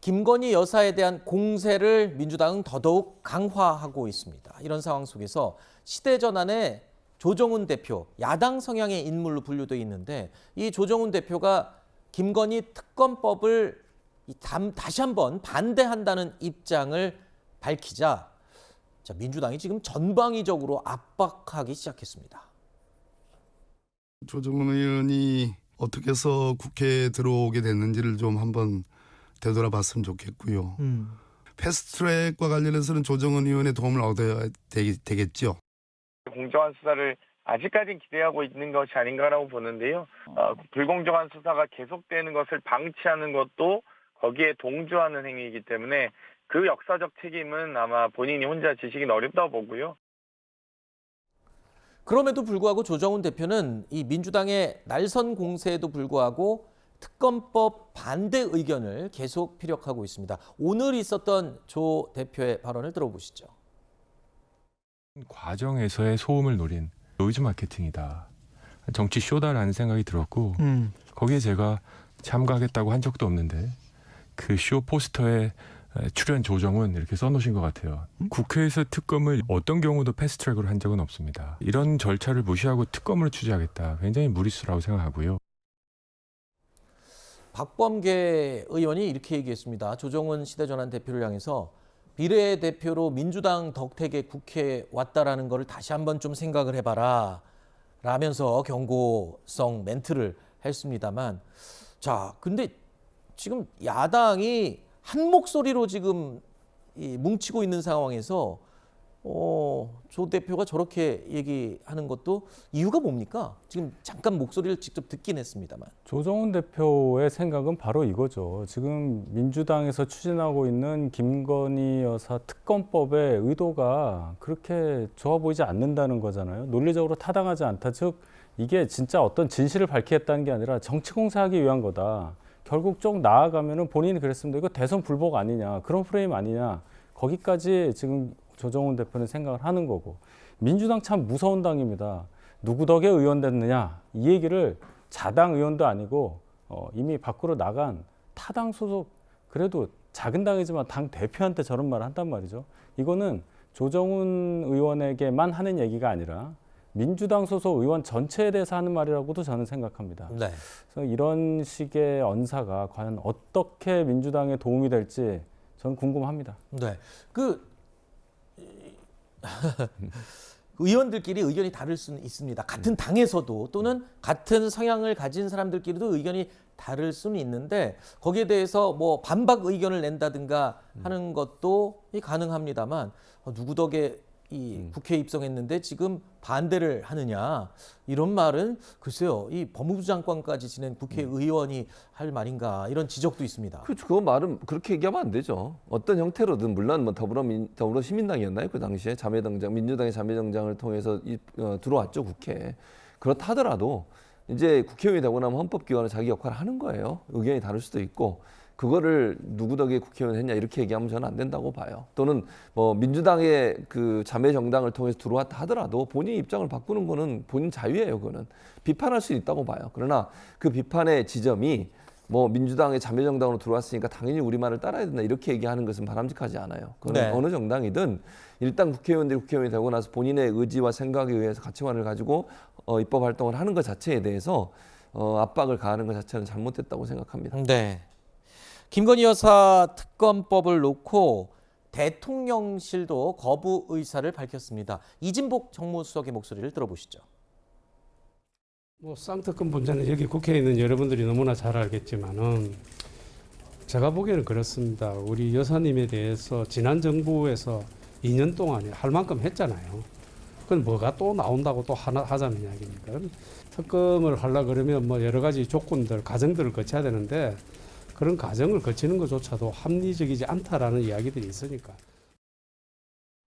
김건희 여사에 대한 공세를 민주당은 더더욱 강화하고 있습니다. 이런 상황 속에서 시대전환의 조정훈 대표, 야당 성향의 인물로 분류되어 있는데 이 조정훈 대표가 김건희 특검법을 다시 한번 반대한다는 입장을 밝히자 민주당이 지금 전방위적으로 압박하기 시작했습니다. 조정훈 의원이 어떻게 해서 국회에 들어오게 됐는지를 좀 한번 되돌아봤으면 좋겠고요. 패스트트랙과 관련해서는 조정훈 의원의 도움을 얻어야 되겠죠. 공정한 수사를 아직까지는 기대하고 있는 것이 아닌가라고 보는데요. 불공정한 수사가 계속되는 것을 방치하는 것도 거기에 동조하는 행위이기 때문에 그 역사적 책임은 아마 본인이 혼자 지시기는 어렵다고 보고요. 그럼에도 불구하고 조정훈 대표는 이 민주당의 날선 공세에도 불구하고 특검법 반대 의견을 계속 피력하고 있습니다. 오늘 있었던 조 대표의 발언을 들어보시죠. 과정에서의 소음을 노린 노이즈 마케팅이다. 정치 쇼다라는 생각이 들었고 거기에 제가 참가하겠다고 한 적도 없는데 그 쇼 포스터에 출연 조정은 이렇게 써놓으신 것 같아요. 국회에서 특검을 어떤 경우도 패스트트랙으로 한 적은 없습니다. 이런 절차를 무시하고 특검을 취재하겠다. 굉장히 무리수라고 생각하고요. 박범계 의원이 이렇게 얘기했습니다. 조정훈 시대전환 대표를 향해서 비례대표로 민주당 덕택에 국회에 왔다라는 것을 다시 한번 좀 생각을 해봐라 라면서 경고성 멘트를 했습니다만 근데 지금 야당이 한 목소리로 지금 뭉치고 있는 상황에서 조 대표가 저렇게 얘기하는 것도 이유가 뭡니까? 지금 잠깐 목소리를 직접 듣긴 했습니다만. 조정훈 대표의 생각은 바로 이거죠. 지금 민주당에서 추진하고 있는 김건희 여사 특검법의 의도가 그렇게 좋아 보이지 않는다는 거잖아요. 논리적으로 타당하지 않다. 즉 이게 진짜 어떤 진실을 밝히겠다는 게 아니라 정치 공세하기 위한 거다. 결국 좀 나아가면은 본인이 그랬습니다. 이거 대선 불복 아니냐. 그런 프레임 아니냐. 거기까지 지금 조정훈 대표는 생각을 하는 거고 민주당 참 무서운 당입니다. 누구 덕에 의원 됐느냐 이 얘기를 자당 의원도 아니고 이미 밖으로 나간 타당 소속 그래도 작은 당이지만 당 대표한테 저런 말을 한단 말이죠. 이거는 조정훈 의원에게만 하는 얘기가 아니라 민주당 소속 의원 전체에 대해서 하는 말이라고도 저는 생각합니다. 네. 그래서 이런 식의 언사가 과연 어떻게 민주당에 도움이 될지 저는 궁금합니다. 네. 의원들끼리 의견이 다를 수는 있습니다. 같은 당에서도 또는 같은 성향을 가진 사람들끼리도 의견이 다를 수는 있는데 거기에 대해서 뭐 반박 의견을 낸다든가 하는 것도 가능합니다만 누구 덕에 국회에 입성했는데 지금 반대를 하느냐 이런 말은 글쎄요 이 법무부 장관까지 지낸 국회의원이 할 말인가 이런 지적도 있습니다. 그렇죠. 그 말은 그렇게 얘기하면 안 되죠. 어떤 형태로든 물론 뭐 더불어시민당이었나요 그 당시에 자매당장 민주당의 자매당장을 통해서 들어왔죠 국회에. 그렇다 하더라도 이제 국회의원이 되고 나면 헌법기관은 자기 역할을 하는 거예요. 의견이 다를 수도 있고. 그거를 누구 덕에 국회의원 했냐 이렇게 얘기하면 저는 안 된다고 봐요. 또는 뭐 민주당의 그 자매 정당을 통해서 들어왔다 하더라도 본인 입장을 바꾸는 거는 본인 자유예요. 그거는 비판할 수 있다고 봐요. 그러나 그 비판의 지점이 뭐 민주당의 자매 정당으로 들어왔으니까 당연히 우리 말을 따라야 된다 이렇게 얘기하는 것은 바람직하지 않아요. 그거는 네. 어느 정당이든 일단 국회의원들이 국회의원이 되고 나서 본인의 의지와 생각에 의해서 가치관을 가지고 입법 활동을 하는 것 자체에 대해서 압박을 가하는 것 자체는 잘못됐다고 생각합니다. 네. 김건희 여사 특검법을 놓고 대통령실도 거부 의사를 밝혔습니다. 이진복 정무수석의 목소리를 들어보시죠. 뭐 쌍특검 문제는 여기 국회에 있는 여러분들이 너무나 잘 알겠지만은 제가 보기에는 그렇습니다. 우리 여사님에 대해서 지난 정부에서 2년 동안 할 만큼 했잖아요. 그건 뭐가 또 나온다고 또 하자는 이야기입니까? 특검을 하려고 그러면 뭐 여러 가지 조건들, 과정들을 거쳐야 되는데 그런 과정을 거치는 것조차도 합리적이지 않다라는 이야기들이 있으니까